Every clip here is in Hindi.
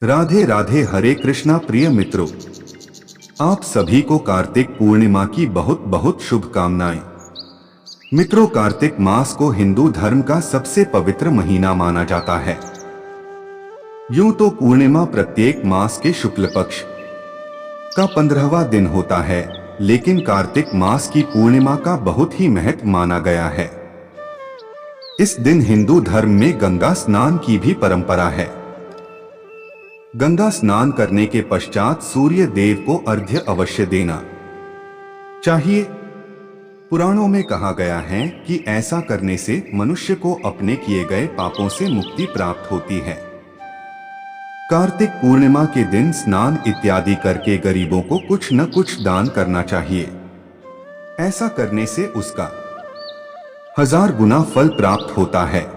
राधे राधे। हरे कृष्णा। प्रिय मित्रों, आप सभी को कार्तिक पूर्णिमा की बहुत बहुत शुभकामनाएं। मित्रों, कार्तिक मास को हिंदू धर्म का सबसे पवित्र महीना माना जाता है। यूं तो पूर्णिमा प्रत्येक मास के शुक्ल पक्ष का 15वां दिन होता है, लेकिन कार्तिक मास की पूर्णिमा का बहुत ही महत्व माना गया है। इस दिन हिंदू धर्म में गंगा स्नान की भी परंपरा है। गंगा स्नान करने के पश्चात सूर्य देव को अर्घ्य अवश्य देना चाहिए। पुराणों में कहा गया है कि ऐसा करने से मनुष्य को अपने किए गए पापों से मुक्ति प्राप्त होती है। कार्तिक पूर्णिमा के दिन स्नान इत्यादि करके गरीबों को कुछ न कुछ दान करना चाहिए। ऐसा करने से उसका 1000 गुना फल प्राप्त होता है।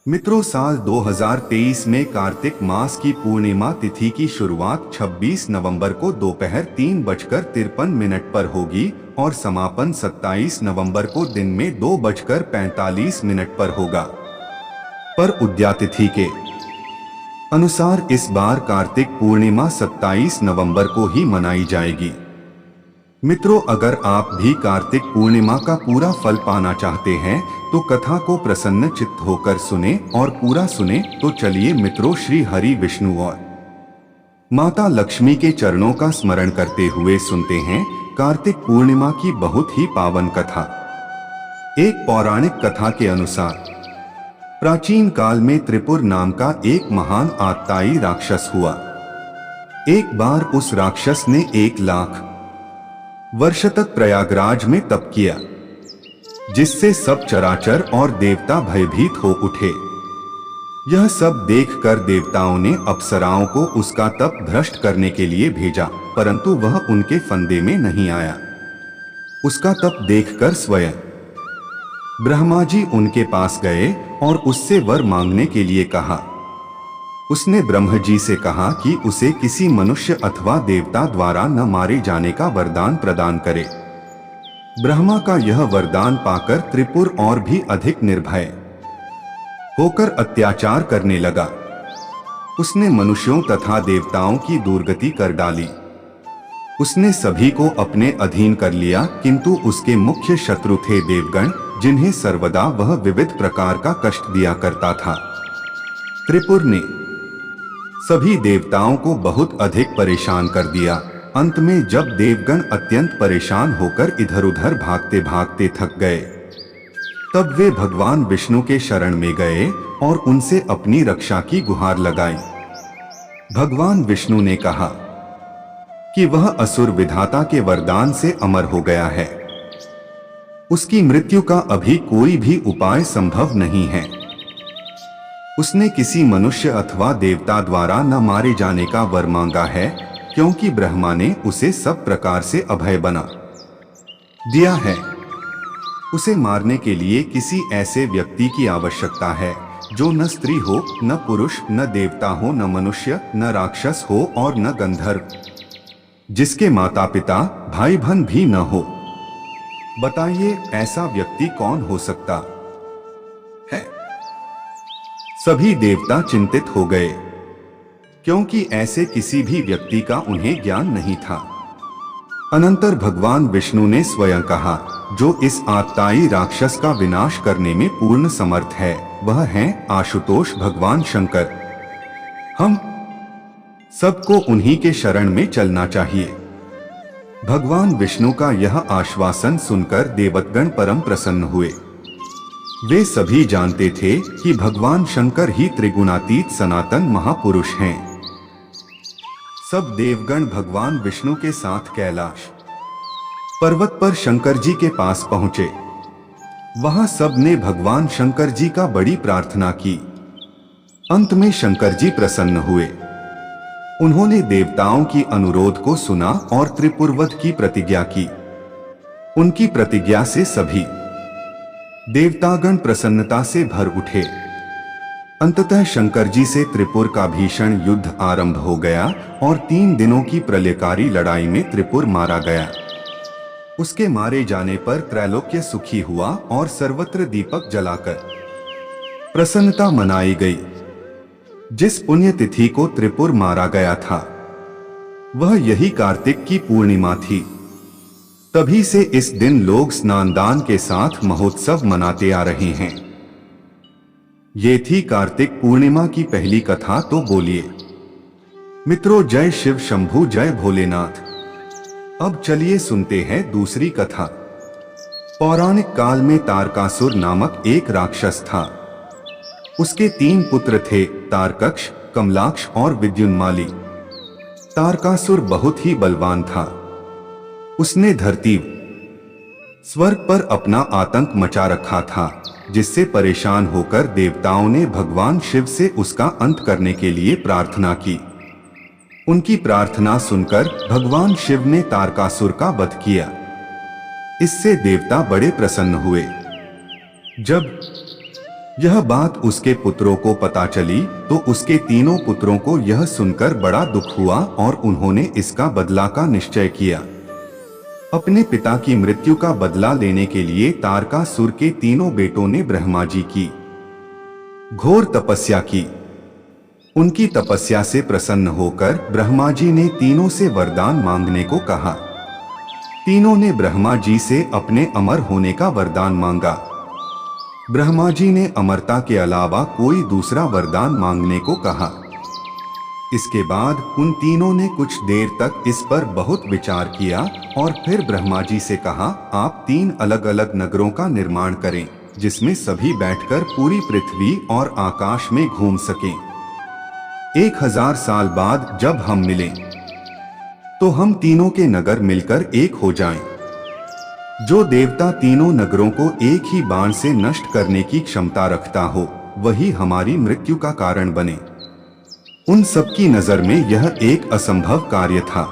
मित्रों, साल 2023 में कार्तिक मास की पूर्णिमा तिथि की शुरुआत 26 नवंबर को दोपहर 3:53 पर होगी और समापन 27 नवंबर को दिन में 2:45 पर होगा। पर उद्यातिथि के अनुसार इस बार कार्तिक पूर्णिमा 27 नवंबर को ही मनाई जाएगी। मित्रों, अगर आप भी कार्तिक पूर्णिमा का पूरा फल पाना चाहते हैं तो कथा को प्रसन्न चित्त होकर सुने और पूरा सुने। तो चलिए मित्रों, श्री हरि विष्णु और माता लक्ष्मी के चरणों का स्मरण करते हुए सुनते हैं कार्तिक पूर्णिमा की बहुत ही पावन कथा। एक पौराणिक कथा के अनुसार प्राचीन काल में त्रिपुर नाम का एक महान आतताई राक्षस हुआ। एक बार उस राक्षस ने 1 लाख वर्ष तक प्रयागराज में तप किया, जिससे सब चराचर और देवता भयभीत हो उठे। यह सब देखकर देवताओं ने अप्सराओं को उसका तप भ्रष्ट करने के लिए भेजा, परंतु वह उनके फंदे में नहीं आया। उसका तप देखकर स्वयं ब्रह्मा जी उनके पास गए और उससे वर मांगने के लिए कहा। उसने ब्रह्मा जी से कहा कि उसे किसी मनुष्य अथवा देवता द्वारा न मारे जाने का वरदान प्रदान करे। ब्रह्मा का यह वरदान पाकर त्रिपुर और भी अधिक निर्भय होकर अत्याचार करने लगा। उसने मनुष्यों तथा देवताओं की दुर्गति कर डाली। उसने सभी को अपने अधीन कर लिया, किंतु उसके मुख्य शत्रु थे देवगण, जिन्हें सर्वदा वह विविध प्रकार का कष्ट दिया करता था। त्रिपुर ने सभी देवताओं को बहुत अधिक परेशान कर दिया। अंत में जब देवगण अत्यंत परेशान होकर इधर उधर भागते भागते थक गए, तब वे भगवान विष्णु के शरण में गए और उनसे अपनी रक्षा की गुहार लगाई। भगवान विष्णु ने कहा कि वह असुर विधाता के वरदान से अमर हो गया है। उसकी मृत्यु का अभी कोई भी उपाय संभव नहीं है। उसने किसी मनुष्य अथवा देवता द्वारा न मारे जाने का वर मांगा है, क्योंकि ब्रह्मा ने उसे सब प्रकार से अभय बना दिया है। उसे मारने के लिए किसी ऐसे व्यक्ति की आवश्यकता है जो न स्त्री हो, न पुरुष, न देवता हो, न मनुष्य, न राक्षस हो और न गंधर्व, जिसके माता पिता भाई बहन भी न हो। बताइए, ऐसा व्यक्ति कौन हो सकता है? सभी देवता चिंतित हो गए, क्योंकि ऐसे किसी भी व्यक्ति का उन्हें ज्ञान नहीं था। अनंतर भगवान विष्णु ने स्वयं कहा, जो इस आतताई राक्षस का विनाश करने में पूर्ण समर्थ है, वह है आशुतोष भगवान शंकर। हम सबको उन्हीं के शरण में चलना चाहिए। भगवान विष्णु का यह आश्वासन सुनकर देवतगण परम प्रसन्न हुए। वे सभी जानते थे कि भगवान शंकर ही त्रिगुणातीत सनातन महापुरुष हैं। सब देवगण भगवान विष्णु के साथ कैलाश पर्वत पर शंकर जी के पास पहुंचे। वहां सब ने भगवान शंकर जी का बड़ी प्रार्थना की। अंत में शंकर जी प्रसन्न हुए। उन्होंने देवताओं की अनुरोध को सुना और त्रिपुरवध की प्रतिज्ञा की। उनकी प्रतिज्ञा से सभी देवतागण प्रसन्नता से भर उठे। अंततः शंकर जी से त्रिपुर का भीषण युद्ध आरंभ हो गया और 3 दिनों की प्रलयकारी लड़ाई में त्रिपुर मारा गया। उसके मारे जाने पर त्रैलोक्य सुखी हुआ और सर्वत्र दीपक जलाकर प्रसन्नता मनाई गई। जिस पुण्यतिथि को त्रिपुर मारा गया था वह यही कार्तिक की पूर्णिमा थी। तभी से इस दिन लोग स्नानदान के साथ महोत्सव मनाते आ रहे हैं। ये थी कार्तिक पूर्णिमा की पहली कथा। तो बोलिए मित्रों, जय शिव शंभू, जय भोलेनाथ। अब चलिए सुनते हैं दूसरी कथा। पौराणिक काल में तारकासुर नामक एक राक्षस था। उसके 3 पुत्र थे, तारकक्ष, कमलाक्ष और विद्युन्माली। तारकासुर बहुत ही बलवान था। उसने धरती स्वर्ग पर अपना आतंक मचा रखा था, जिससे परेशान होकर देवताओं ने भगवान शिव से उसका अंत करने के लिए प्रार्थना की। उनकी प्रार्थना सुनकर भगवान शिव ने तारकासुर का वध किया। इससे देवता बड़े प्रसन्न हुए। जब यह बात उसके पुत्रों को पता चली तो उसके तीनों पुत्रों को यह सुनकर बड़ा दुख हुआ और उन्होंने इसका बदला का निश्चय किया। अपने पिता की मृत्यु का बदला लेने के लिए तारकासुर के तीनों बेटों ने ब्रह्मा जी की घोर तपस्या की। उनकी तपस्या से प्रसन्न होकर ब्रह्मा जी ने तीनों से वरदान मांगने को कहा। तीनों ने ब्रह्मा जी से अपने अमर होने का वरदान मांगा। ब्रह्मा जी ने अमरता के अलावा कोई दूसरा वरदान मांगने को कहा। इसके बाद उन तीनों ने कुछ देर तक इस पर बहुत विचार किया और फिर ब्रह्मा जी से कहा, आप 3 अलग अलग नगरों का निर्माण करें, जिसमें सभी बैठकर पूरी पृथ्वी और आकाश में घूम सकें। 1000 साल बाद जब हम मिलें तो हम तीनों के नगर मिलकर एक हो जाएं। जो देवता तीनों नगरों को एक ही बाण से नष्ट करने की क्षमता रखता हो, वही हमारी मृत्यु का कारण बने। उन सबकी नजर में यह एक असंभव कार्य था।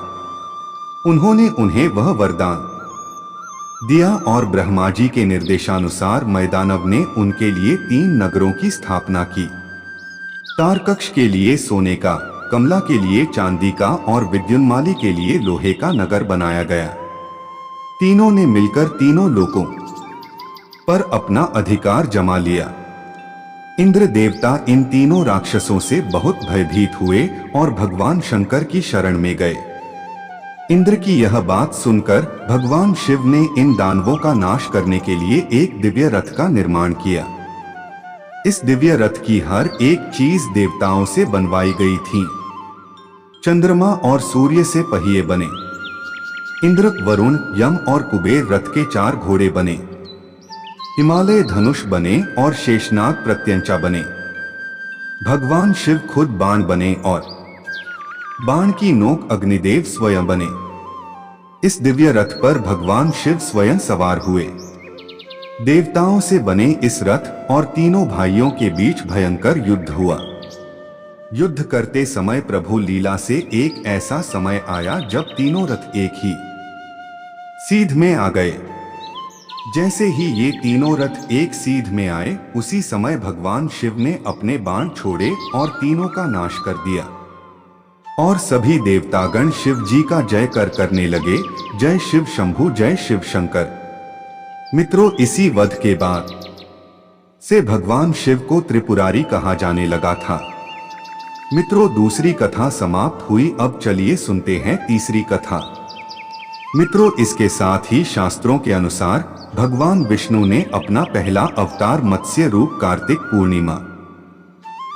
उन्होंने उन्हें वह वरदान दिया और ब्रह्मा जी के निर्देशानुसार मैदानव ने उनके लिए 3 नगरों की स्थापना की। तारकक्ष के लिए सोने का, कमला के लिए चांदी का और विद्युन्माली के लिए लोहे का नगर बनाया गया। तीनों ने मिलकर तीनों लोकों पर अपना अधिकार जमा लिया। इंद्र देवता इन तीनों राक्षसों से बहुत भयभीत हुए और भगवान शंकर की शरण में गए। इंद्र की यह बात सुनकर भगवान शिव ने इन दानवों का नाश करने के लिए एक दिव्य रथ का निर्माण किया। इस दिव्य रथ की हर एक चीज देवताओं से बनवाई गई थी। चंद्रमा और सूर्य से पहिए बने। इंद्र, वरुण, यम और कुबेर रथ के 4 घोड़े बने। हिमालय धनुष बने और शेषनाग प्रत्यंचा बने। भगवान शिव खुद बाण बने और बाण की नोक अग्निदेव स्वयं बने। इस दिव्य रथ पर भगवान शिव स्वयं सवार हुए। देवताओं से बने इस रथ और तीनों भाइयों के बीच भयंकर युद्ध हुआ। युद्ध करते समय प्रभु लीला से एक ऐसा समय आया जब तीनों रथ एक ही सीध में आ गए। जैसे ही ये तीनों रथ एक सीध में आए, उसी समय भगवान शिव ने अपने बाण छोड़े और तीनों का नाश कर दिया। और सभी देवतागण शिव जी का जय करने लगे, जय शिव शंभू, जय शिव शंकर। मित्रों, इसी वध के बाद से भगवान शिव को त्रिपुरारी कहा जाने लगा था। मित्रों, दूसरी कथा समाप्त हुई। अब चलिए सुनते हैं तीसरी कथा। मित्रों, इसके साथ ही शास्त्रों के अनुसार भगवान विष्णु ने अपना पहला अवतार मत्स्य रूप कार्तिक पूर्णिमा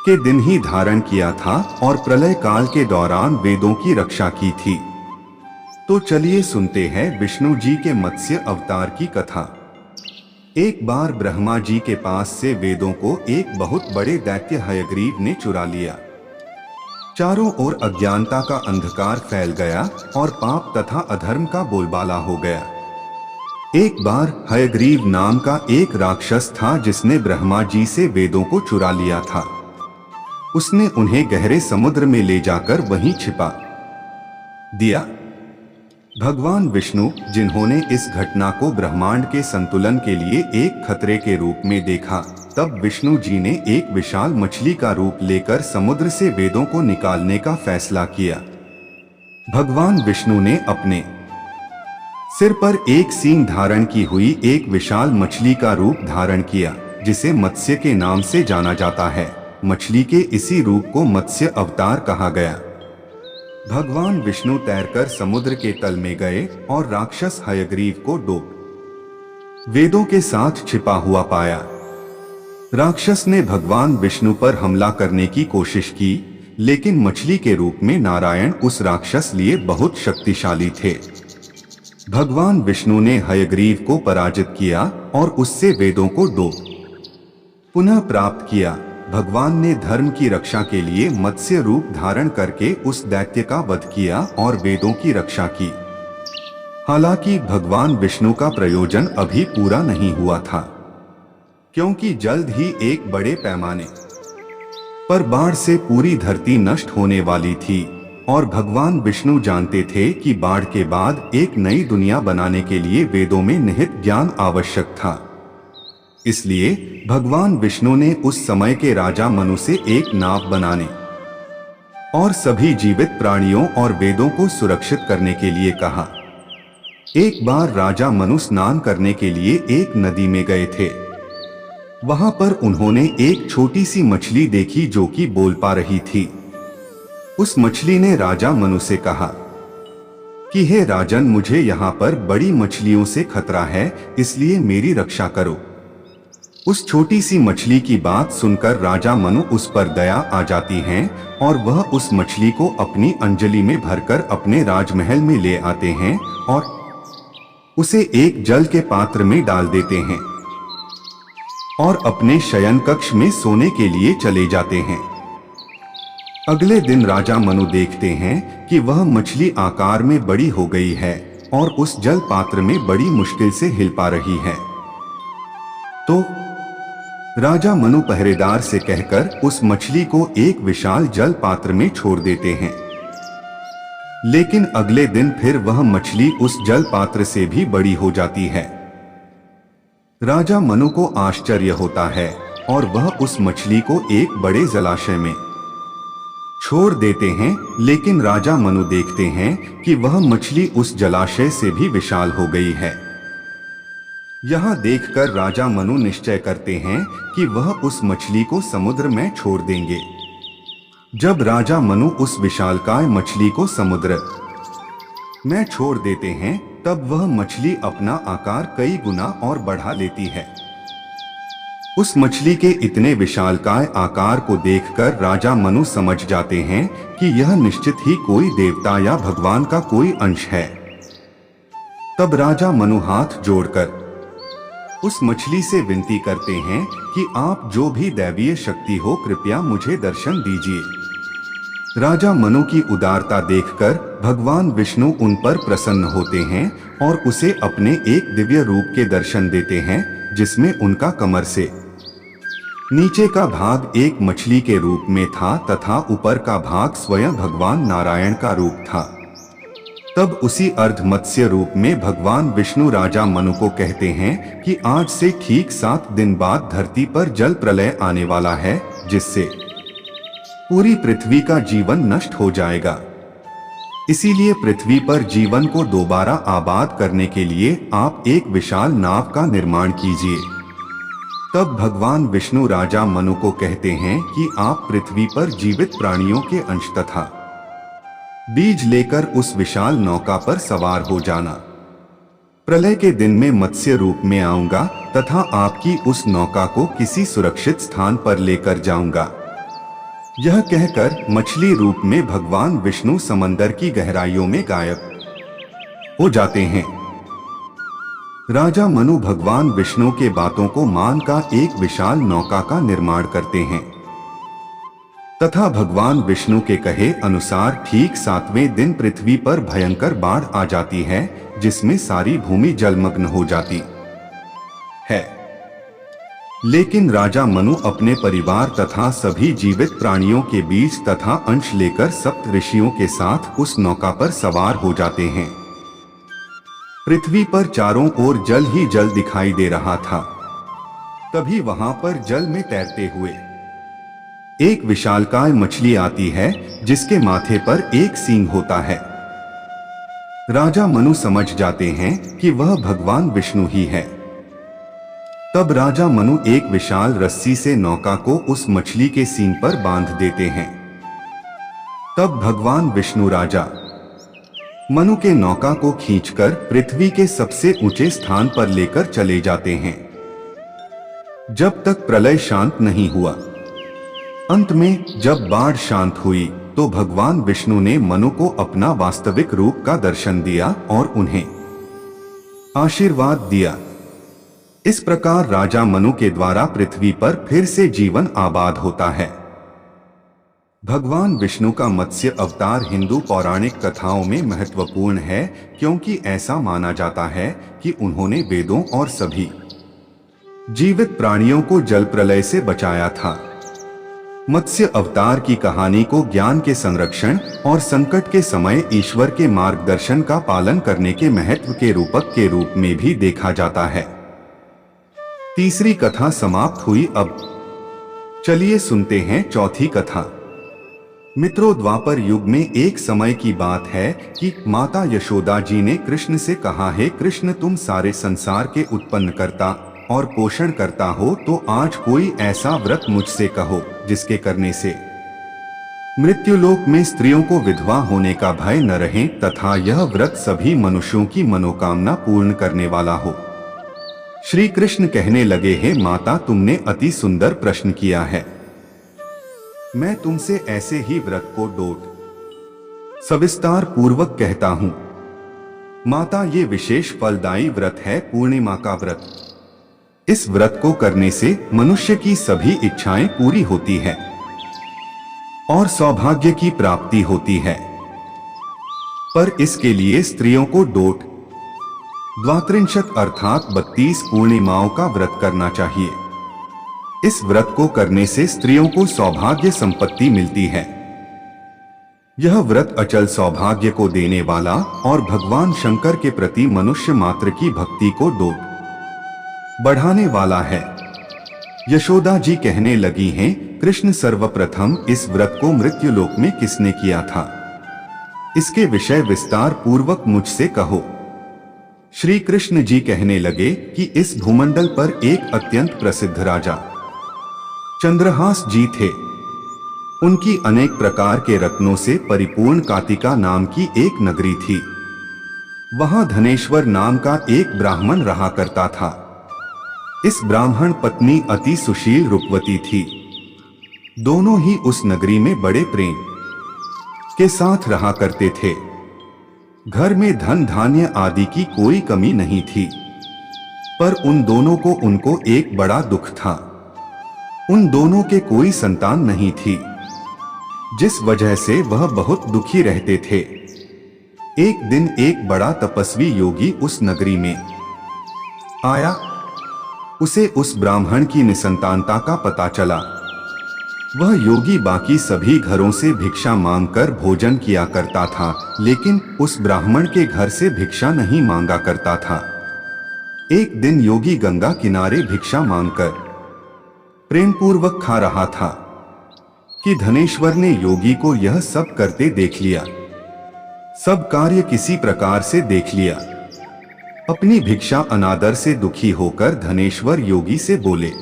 के दिन ही धारण किया था और प्रलय काल के दौरान वेदों की रक्षा की थी। तो चलिए सुनते हैं विष्णु जी के मत्स्य अवतार की कथा। एक बार ब्रह्मा जी के पास से वेदों को एक बहुत बड़े दैत्य हयग्रीव ने चुरा लिया। चारों ओर अज्ञानता का अंधकार फैल गया और पाप तथा अधर्म का बोलबाला हो गया। एक बार हयग्रीव नाम का एक राक्षस था जिसने ब्रह्मा जी से वेदों को चुरा लिया था। उसने उन्हें गहरे समुद्र में ले जाकर वहीं छिपा दिया। भगवान विष्णु, जिन्होंने इस घटना को ब्रह्मांड के संतुलन के लिए एक खतरे के रूप में देखा, तब विष्णु जी ने एक विशाल मछली का रूप लेकर समुद्र से वेदों को निकालने का फैसला किया। भगवान विष्णु ने अपने सिर पर एक सींग धारण की हुई एक विशाल मछली का रूप धारण किया, जिसे मत्स्य के नाम से जाना जाता है। मछली के इसी रूप को मत्स्य अवतार कहा गया। भगवान विष्णु तैरकर समुद्र के तल में गए और राक्षस हयग्रीव को डूब वेदों के साथ छिपा हुआ पाया। राक्षस ने भगवान विष्णु पर हमला करने की कोशिश की, लेकिन मछली के रूप में नारायण उस राक्षस लिए बहुत शक्तिशाली थे। भगवान विष्णु ने हयग्रीव को पराजित किया और उससे वेदों को पुनः प्राप्त किया। भगवान ने धर्म की रक्षा के लिए मत्स्य रूप धारण करके उस दैत्य का वध किया और वेदों की रक्षा की। हालांकि भगवान विष्णु का प्रयोजन अभी पूरा नहीं हुआ था, क्योंकि जल्द ही एक बड़े पैमाने पर बाढ़ से पूरी धरती नष्ट होने वाली थी और भगवान विष्णु जानते थे कि बाढ़ के बाद एक नई दुनिया बनाने के लिए वेदों में निहित ज्ञान आवश्यक था। इसलिए भगवान विष्णु ने उस समय के राजा मनु से एक नाव बनाने और सभी जीवित प्राणियों और वेदों को सुरक्षित करने के लिए कहा। एक बार राजा मनु स्नान करने के लिए एक नदी में गए थे। वहां पर उन्होंने एक छोटी सी मछली देखी जो कि बोल पा रही थी। उस मछली ने राजा मनु से कहा कि हे राजन, मुझे यहाँ पर बड़ी मछलियों से खतरा है, इसलिए मेरी रक्षा करो। उस छोटी सी मछली की बात सुनकर राजा मनु उस पर दया आ जाती है और वह उस मछली को अपनी अंजलि में भरकर अपने राजमहल में ले आते हैं और उसे एक जल के पात्र में डाल देते हैं और अपने शयन कक्ष में सोने के लिए चले जाते हैं। अगले दिन राजा मनु देखते हैं कि वह मछली आकार में बड़ी हो गई है और उस जल पात्र में बड़ी मुश्किल से हिल पा रही है। तो राजा मनु पहरेदार से कहकर उस मछली को एक विशाल जल पात्र में छोड़ देते हैं। लेकिन अगले दिन फिर वह मछली उस जल पात्र से भी बड़ी हो जाती है। राजा मनु को आश्चर्य होता है और वह उस मछली को एक बड़े जलाशय में छोड़ देते हैं, लेकिन राजा मनु देखते हैं कि वह मछली उस जलाशय से भी विशाल हो गई है। यह देखकर राजा मनु निश्चय करते हैं कि वह उस मछली को समुद्र में छोड़ देंगे। जब राजा मनु उस विशालकाय मछली को समुद्र में छोड़ देते हैं, तब वह मछली अपना आकार कई गुना और बढ़ा लेती है। उस मछली के इतने विशालकाय आकार को देखकर राजा मनु समझ जाते हैं कि यह निश्चित ही कोई देवता या भगवान का कोई अंश है। तब राजा मनु हाथ जोड़कर उस मछली से विनती करते हैं कि आप जो भी दैवीय शक्ति हो, कृपया मुझे दर्शन दीजिए। राजा मनु की उदारता देखकर भगवान विष्णु उन पर प्रसन्न होते हैं और उसे अपने एक दिव्य रूप के दर्शन देते हैं, जिसमें उनका कमर से नीचे का भाग एक मछली के रूप में था तथा ऊपर का भाग स्वयं भगवान नारायण का रूप था। तब उसी अर्ध मत्स्य रूप में भगवान विष्णु राजा मनु को कहते हैं कि आज से ठीक 7 दिन बाद धरती पर जल प्रलय आने वाला है, जिससे पूरी पृथ्वी का जीवन नष्ट हो जाएगा। इसीलिए पृथ्वी पर जीवन को दोबारा आबाद करने के लिए आप एक विशाल नाव का निर्माण कीजिए। तब भगवान विष्णु राजा मनु को कहते हैं कि आप पृथ्वी पर जीवित प्राणियों के अंश तथा बीज लेकर उस विशाल नौका पर सवार हो जाना। प्रलय के दिन में मत्स्य रूप में आऊंगा तथा आपकी उस नौका को किसी सुरक्षित स्थान पर लेकर जाऊंगा। यह कहकर मछली रूप में भगवान विष्णु समंदर की गहराइयों में गायब हो जाते हैं। राजा मनु भगवान विष्णु के बातों को मानकर एक विशाल नौका का निर्माण करते हैं तथा भगवान विष्णु के कहे अनुसार ठीक 7वें दिन पृथ्वी पर भयंकर बाढ़ आ जाती है, जिसमें सारी भूमि जलमग्न हो जाती है। लेकिन राजा मनु अपने परिवार तथा सभी जीवित प्राणियों के बीज तथा अंश लेकर सप्त ऋषियों के साथ उस नौका पर सवार हो जाते हैं। पृथ्वी पर चारों ओर जल ही जल दिखाई दे रहा था। तभी वहां पर जल में तैरते हुए एक विशालकाय मछली आती है, जिसके माथे पर एक सींग होता है। राजा मनु समझ जाते हैं कि वह भगवान विष्णु ही है। तब राजा मनु एक विशाल रस्सी से नौका को उस मछली के सींग पर बांध देते हैं। तब भगवान विष्णु राजा मनु के नौका को खींचकर पृथ्वी के सबसे ऊंचे स्थान पर लेकर चले जाते हैं, जब तक प्रलय शांत नहीं हुआ। अंत में जब बाढ़ शांत हुई तो भगवान विष्णु ने मनु को अपना वास्तविक रूप का दर्शन दिया और उन्हें आशीर्वाद दिया। इस प्रकार राजा मनु के द्वारा पृथ्वी पर फिर से जीवन आबाद होता है। भगवान विष्णु का मत्स्य अवतार हिंदू पौराणिक कथाओं में महत्वपूर्ण है, क्योंकि ऐसा माना जाता है कि उन्होंने वेदों और सभी जीवित प्राणियों को जल प्रलय से बचाया था। मत्स्य अवतार की कहानी को ज्ञान के संरक्षण और संकट के समय ईश्वर के मार्गदर्शन का पालन करने के महत्व के रूपक के रूप में भी देखा जाता है। तीसरी कथा समाप्त हुई। अब चलिए सुनते हैं चौथी कथा। मित्रों, द्वापर युग में एक समय की बात है कि माता यशोदा जी ने कृष्ण से कहा, हे कृष्ण, तुम सारे संसार के उत्पन्न करता और पोषण करता हो, तो आज कोई ऐसा व्रत मुझसे कहो जिसके करने से मृत्युलोक में स्त्रियों को विधवा होने का भय न रहे तथा यह व्रत सभी मनुष्यों की मनोकामना पूर्ण करने वाला हो। श्री कृष्ण कहने लगे, हे माता, तुमने अति सुंदर प्रश्न किया है। मैं तुमसे ऐसे ही व्रत को सविस्तार पूर्वक कहता हूं। माता, ये विशेष फलदायी व्रत है, पूर्णिमा का व्रत। इस व्रत को करने से मनुष्य की सभी इच्छाएं पूरी होती है और सौभाग्य की प्राप्ति होती है। पर इसके लिए स्त्रियों को द्वात्रिंशत अर्थात 32 पूर्णिमाओं का व्रत करना चाहिए। इस व्रत को करने से स्त्रियों को सौभाग्य संपत्ति मिलती है। यह व्रत अचल सौभाग्य को देने वाला और भगवान शंकर के प्रति मनुष्य मात्र की भक्ति को बढ़ाने वाला है। यशोदा जी कहने लगी हैं, कृष्ण, सर्वप्रथम इस व्रत को मृत्युलोक में किसने किया था? इसके विषय विस्तार पूर्वक मुझसे कहो। श्री कृष्ण जी कहने लगे कि इस भूमंडल पर एक अत्यंत प्रसिद्ध राजा चंद्रहास जी थे। उनकी अनेक प्रकार के रत्नों से परिपूर्ण कातिका नाम की एक नगरी थी। वहां धनेश्वर नाम का एक ब्राह्मण रहा करता था। इस ब्राह्मण पत्नी अति सुशील रूपवती थी। दोनों ही उस नगरी में बड़े प्रेम के साथ रहा करते थे। घर में धन धान्य आदि की कोई कमी नहीं थी, पर उन दोनों को उनको एक बड़ा दुख था। उन दोनों के कोई संतान नहीं थी, जिस वजह से वह बहुत दुखी रहते थे। एक दिन एक बड़ा तपस्वी योगी उस नगरी में आया। उसे उस ब्राह्मण की निसंतानता का पता चला। वह योगी बाकी सभी घरों से भिक्षा मांगकर भोजन किया करता था, लेकिन उस ब्राह्मण के घर से भिक्षा नहीं मांगा करता था। एक दिन योगी गंगा किनारे भिक्षा मांगकर प्रेम पूर्वक खा रहा था कि धनेश्वर ने योगी को यह सब करते देख लिया। सब कार्य किसी प्रकार से देख लिया। अपनी भिक्षा अनादर से दुखी होकर धनेश्वर योगी से बोले,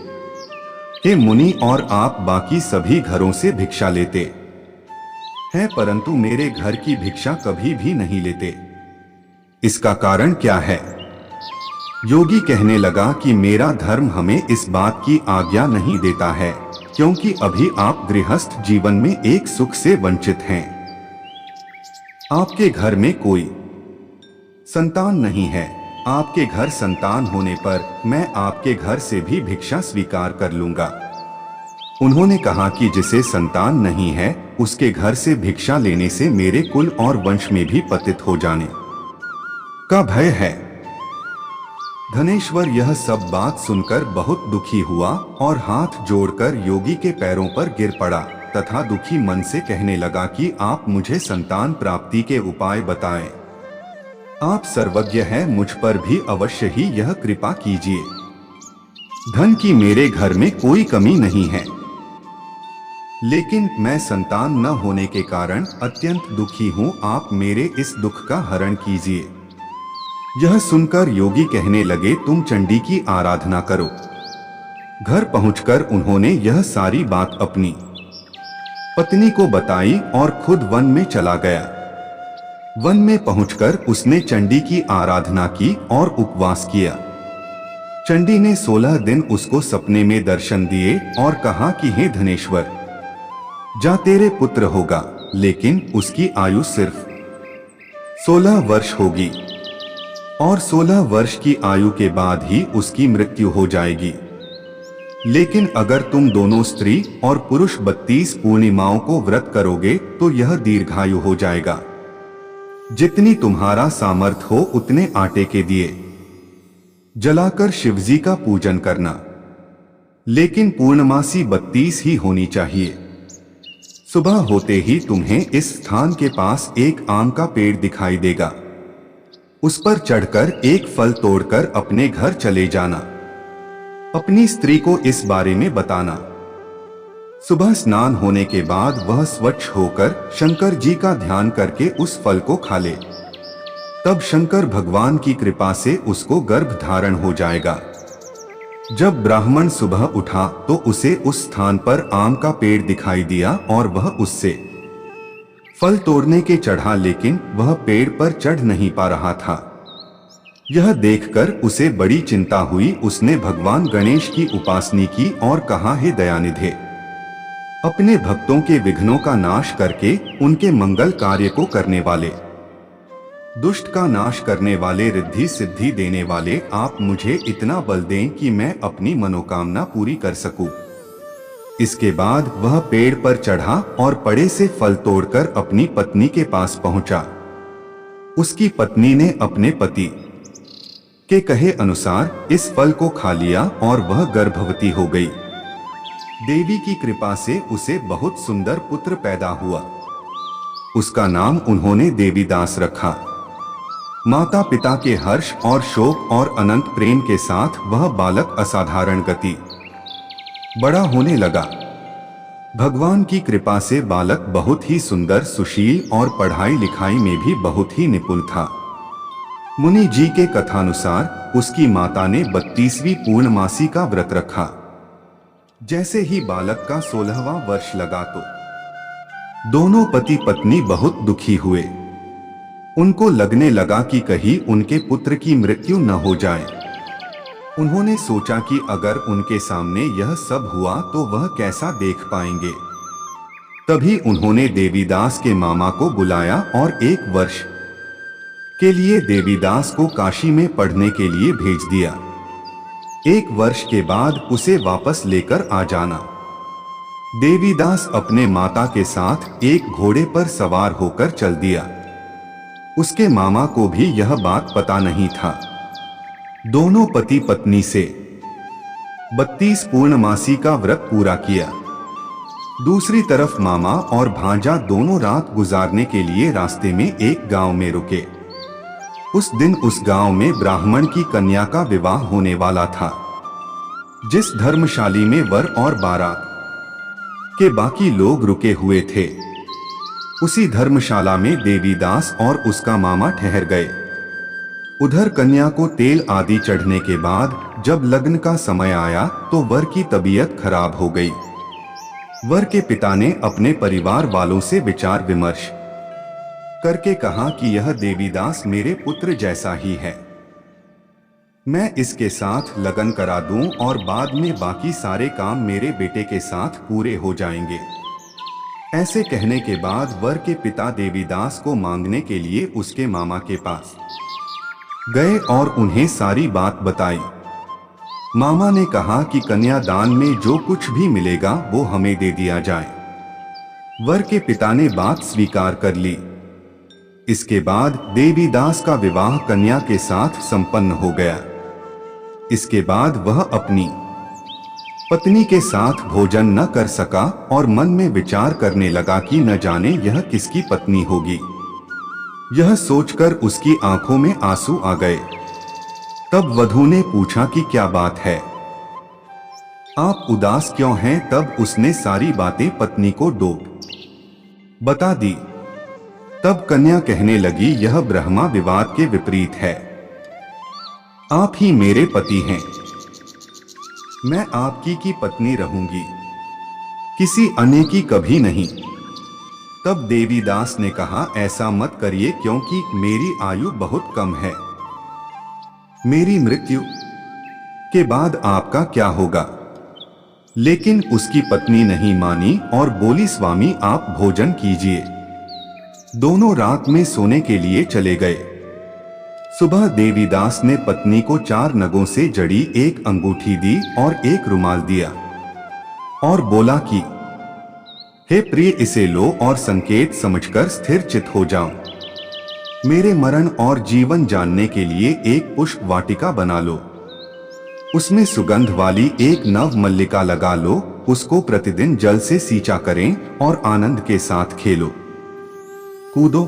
हे मुनि, और आप बाकी सभी घरों से भिक्षा लेते हैं, परंतु मेरे घर की भिक्षा कभी भी नहीं लेते। इसका कारण क्या है? योगी कहने लगा कि मेरा धर्म हमें इस बात की आज्ञा नहीं देता है, क्योंकि अभी आप गृहस्थ जीवन में एक सुख से वंचित हैं। आपके घर में कोई संतान नहीं है। आपके घर संतान होने पर मैं आपके घर से भी भिक्षा स्वीकार कर लूंगा। उन्होंने कहा कि जिसे संतान नहीं है उसके घर से भिक्षा लेने से मेरे कुल और वंश में भी पतित हो जाने का भय है। धनेश्वर यह सब बात सुनकर बहुत दुखी हुआ और हाथ जोड़कर योगी के पैरों पर गिर पड़ा तथा दुखी मन से कहने लगा कि आप मुझे संतान प्राप्ति के उपाय बताएं। आप सर्वज्ञ हैं, मुझ पर भी अवश्य ही यह कृपा कीजिए। धन की मेरे घर में कोई कमी नहीं है, लेकिन मैं संतान न होने के कारण अत्यंत दुखी हूँ। आप मेरे इस दुख का हरण कीजिए। यह सुनकर योगी कहने लगे, तुम चंडी की आराधना करो। घर पहुंचकर उन्होंने यह सारी बात अपनी पत्नी को बताई और खुद वन में चला गया। वन में पहुंचकर उसने चंडी की आराधना की और उपवास किया। चंडी ने 16 दिन उसको सपने में दर्शन दिए और कहा कि हे धनेश्वर, जा तेरे पुत्र होगा, लेकिन उसकी आयु सिर्फ 16 वर्ष होगी और 16 वर्ष की आयु के बाद ही उसकी मृत्यु हो जाएगी। लेकिन अगर तुम दोनों स्त्री और पुरुष 32 पूर्णिमाओं को व्रत करोगे तो यह दीर्घायु हो जाएगा। जितनी तुम्हारा सामर्थ हो उतने आटे के दिए जलाकर शिवजी का पूजन करना, लेकिन पूर्णमासी 32 ही होनी चाहिए। सुबह होते ही तुम्हें इस स्थान के पास एक आम का पेड़ दिखाई देगा। उस पर चढ़कर एक फल तोड़कर अपने घर चले जाना। अपनी स्त्री को इस बारे में बताना। सुबह स्नान होने के बाद वह स्वच्छ होकर शंकर जी का ध्यान करके उस फल को खा ले। तब शंकर भगवान की कृपा से उसको गर्भ धारण हो जाएगा। जब ब्राह्मण सुबह उठा तो उसे उस स्थान पर आम का पेड़ दिखाई दिया और वह उससे फल तोड़ने के चढ़ा, लेकिन वह पेड़ पर चढ़ नहीं पा रहा था। यह देखकर उसे बड़ी चिंता हुई। उसने भगवान गणेश की उपासना की और कहा, हे दयानिधे, अपने भक्तों के विघ्नों का नाश करके उनके मंगल कार्य को करने वाले, दुष्ट का नाश करने वाले, रिद्धि सिद्धि देने वाले, आप मुझे इतना बल दें कि मैं अपनी मनोकामना पूरी कर सकूं। इसके बाद वह पेड़ पर चढ़ा और पड़े से फल तोड़कर अपनी पत्नी के पास पहुंचा। उसकी पत्नी ने अपने पति के कहे अनुसार इस फल को खा लिया और वह गर्भवती हो गई। देवी की कृपा से उसे बहुत सुंदर पुत्र पैदा हुआ। उसका नाम उन्होंने देवीदास रखा। माता पिता के हर्ष और शोक और अनंत प्रेम के साथ वह बालक असाधारण गति बड़ा होने लगा। भगवान की कृपा से बालक बहुत ही सुंदर, सुशील और पढ़ाई लिखाई में भी बहुत ही निपुण था। मुनि जी के कथानुसार उसकी माता ने 32वीं पूर्णमासी का व्रत रखा। जैसे ही बालक का 16वां वर्ष लगा तो दोनों पति पत्नी बहुत दुखी हुए। उनको लगने लगा कि कहीं उनके पुत्र की मृत्यु न हो जाए। उन्होंने सोचा कि अगर उनके सामने यह सब हुआ तो वह कैसा देख पाएंगे। तभी उन्होंने देवीदास के मामा को बुलाया और 1 वर्ष के लिए देवीदास को काशी में पढ़ने के लिए भेज दिया। 1 वर्ष के बाद उसे वापस लेकर आ जाना। देवीदास अपने माता के साथ एक घोड़े पर सवार होकर चल दिया। उसके मामा को भी यह बात पता नहीं था। दोनों पति पत्नी से 32 पूर्णमासी का व्रत पूरा किया। दूसरी तरफ मामा और भांजा दोनों रात गुजारने के लिए रास्ते में एक गांव में रुके। उस दिन उस गांव में ब्राह्मण की कन्या का विवाह होने वाला था। जिस धर्मशाली में वर और बारात के बाकी लोग रुके हुए थे, उसी धर्मशाला में देवीदास और उसका मामा ठहर गए। उधर कन्या को तेल आदि चढ़ने के बाद जब लग्न का समय आया तो वर की तबीयत खराब हो गई। वर के पिता ने अपने परिवार वालों से विचार विमर्श करके कहा कि यह देवीदास मेरे पुत्र जैसा ही है, मैं इसके साथ लगन करा दूं और बाद में बाकी सारे काम मेरे बेटे के साथ पूरे हो जाएंगे। ऐसे कहने के बाद वर के पिता देवीदास को मांगने के लिए उसके मामा के पास गए और उन्हें सारी बात बताई। मामा ने कहा कि कन्यादान में जो कुछ भी मिलेगा वो हमें दे दिया जाए। वर के पिता ने बात स्वीकार कर ली। इसके बाद देवीदास का विवाह कन्या के साथ संपन्न हो गया। इसके बाद वह अपनी पत्नी के साथ भोजन न कर सका और मन में विचार करने लगा कि न जाने यह किसकी पत्नी होगी। यह सोचकर उसकी आंखों में आंसू आ गए। तब वधू ने पूछा कि क्या बात है, आप उदास क्यों हैं? तब उसने सारी बातें पत्नी को डूब बता दी। तब कन्या कहने लगी, यह ब्रह्मा विवाद के विपरीत है, आप ही मेरे पति हैं। मैं आपकी की पत्नी रहूंगी, किसी अन्य की कभी नहीं। तब देवीदास ने कहा, ऐसा मत करिए, क्योंकि मेरी आयु बहुत कम है। मेरी मृत्यु के बाद आपका क्या होगा? लेकिन उसकी पत्नी नहीं मानी और बोली, स्वामी आप भोजन कीजिए। दोनों रात में सोने के लिए चले गए। सुबह देवीदास ने पत्नी को 4 नगों से जड़ी एक अंगूठी दी और एक रुमाल दिया और बोला कि हे प्रिय, इसे लो और संकेत समझकर स्थिर चित हो जाओ। मेरे मरण और जीवन जानने के लिए एक पुष्प वाटिका बना लो, उसमें सुगंध वाली एक नव मल्लिका लगा लो, उसको प्रतिदिन जल से सींचा करें और आनंद के साथ खेलो कूदो।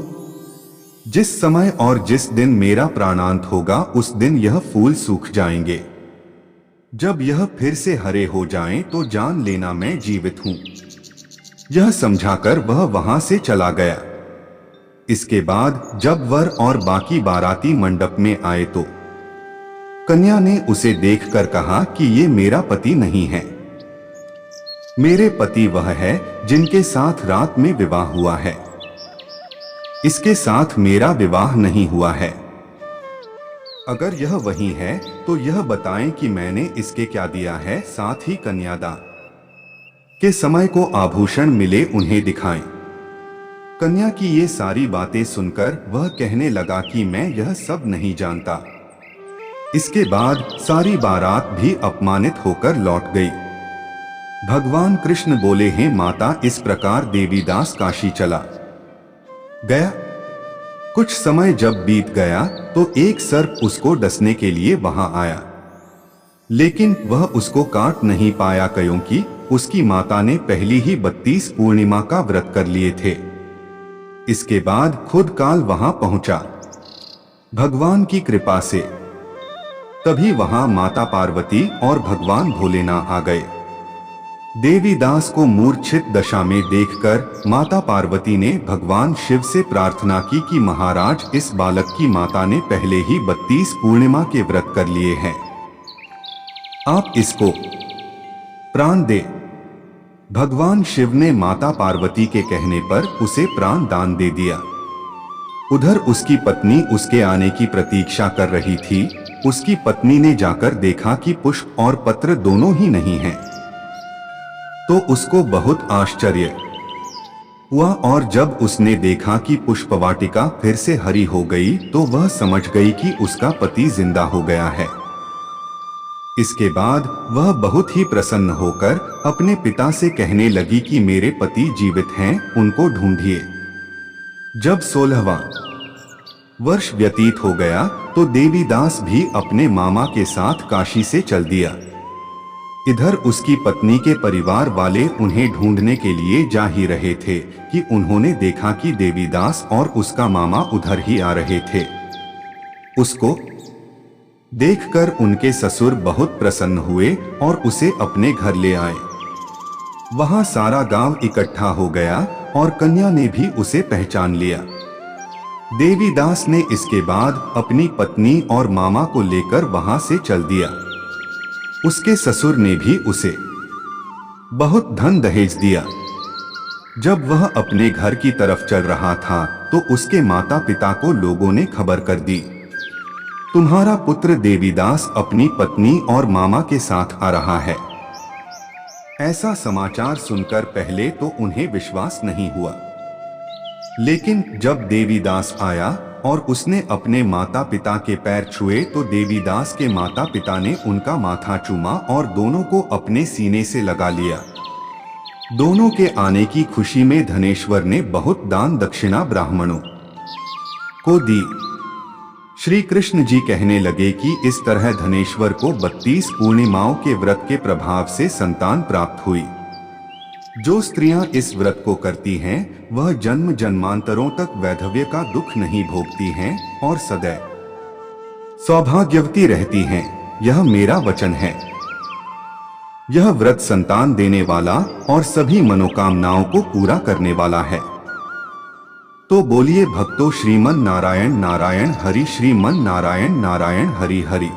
जिस समय और जिस दिन मेरा प्राणांत होगा उस दिन यह फूल सूख जाएंगे। जब यह फिर से हरे हो जाएं तो जान लेना मैं जीवित हूं। यह समझाकर वह वहां से चला गया। इसके बाद जब वर और बाकी बाराती मंडप में आए तो कन्या ने उसे देखकर कहा कि ये मेरा पति नहीं है। मेरे पति वह है जिनके साथ रात में विवाह हुआ है। इसके साथ मेरा विवाह नहीं हुआ है। अगर यह वही है तो यह बताएं कि मैंने इसके क्या दिया है। साथ ही कन्यादान के समय को आभूषण मिले उन्हें दिखाएं। कन्या की ये सारी बातें सुनकर वह कहने लगा कि मैं यह सब नहीं जानता। इसके बाद सारी बारात भी अपमानित होकर लौट गई। भगवान कृष्ण बोले, हैं माता, इस प्रकार देवीदास काशी चला गया। कुछ समय जब बीत गया तो एक सर्प उसको डसने के लिए वहां आया, लेकिन वह उसको काट नहीं पाया, क्योंकि उसकी माता ने पहली ही 32 पूर्णिमा का व्रत कर लिए थे। इसके बाद खुद काल वहां पहुंचा भगवान की कृपा से। तभी वहां माता पार्वती और भगवान भोलेनाथ आ गए। देवीदास को मूर्छित दशा में देखकर माता पार्वती ने भगवान शिव से प्रार्थना की कि महाराज, इस बालक की माता ने पहले ही 32 पूर्णिमा के व्रत कर लिए हैं, आप इसको प्राण दे। भगवान शिव ने माता पार्वती के कहने पर उसे प्राण दान दे दिया। उधर उसकी पत्नी उसके आने की प्रतीक्षा कर रही थी। उसकी पत्नी ने जाकर देखा कि पुष्प और पत्र दोनों ही नहीं हैं। तो उसको बहुत आश्चर्य हुआ और जब उसने देखा कि पुष्पवाटिका फिर से हरी हो गई तो वह समझ गई कि उसका पति जिंदा हो गया है। इसके बाद वह बहुत ही प्रसन्न होकर अपने पिता से कहने लगी कि मेरे पति जीवित हैं, उनको ढूंढिए। जब 16वां वर्ष व्यतीत हो गया तो देवीदास भी अपने मामा के साथ काशी से चल दिया। इधर उसकी पत्नी के परिवार वाले उन्हें ढूंढने के लिए जा ही रहे थे कि उन्होंने देखा कि देवीदास और उसका मामा उधर ही आ रहे थे। उसको देखकर उनके ससुर बहुत प्रसन्न हुए और उसे अपने घर ले आए। वहां सारा गांव इकट्ठा हो गया और कन्या ने भी उसे पहचान लिया। देवीदास ने इसके बाद अपनी पत्नी और मामा को लेकर वहां से चल दिया। उसके ससुर ने भी उसे बहुत धन दहेज दिया। जब वह अपने घर की तरफ चल रहा था तो उसके माता पिता को लोगों ने खबर कर दी, तुम्हारा पुत्र देवीदास अपनी पत्नी और मामा के साथ आ रहा है। ऐसा समाचार सुनकर पहले तो उन्हें विश्वास नहीं हुआ, लेकिन जब देवीदास आया और उसने अपने माता पिता के पैर छुए तो देवीदास के माता पिता ने उनका माथा चूमा और दोनों को अपने सीने से लगा लिया। दोनों के आने की खुशी में धनेश्वर ने बहुत दान दक्षिणा ब्राह्मणों को दी। श्री कृष्ण जी कहने लगे कि इस तरह धनेश्वर को 32 पूर्णिमाओं के व्रत के प्रभाव से संतान प्राप्त हुई। जो स्त्रियां इस व्रत को करती हैं वह जन्म जन्मांतरों तक वैधव्य का दुख नहीं भोगती हैं और सदैव सौभाग्यवती रहती हैं। यह मेरा वचन है। यह व्रत संतान देने वाला और सभी मनोकामनाओं को पूरा करने वाला है। तो बोलिए भक्तों, श्रीमन नारायण नारायण हरि, श्रीमन नारायण नारायण हरि हरि।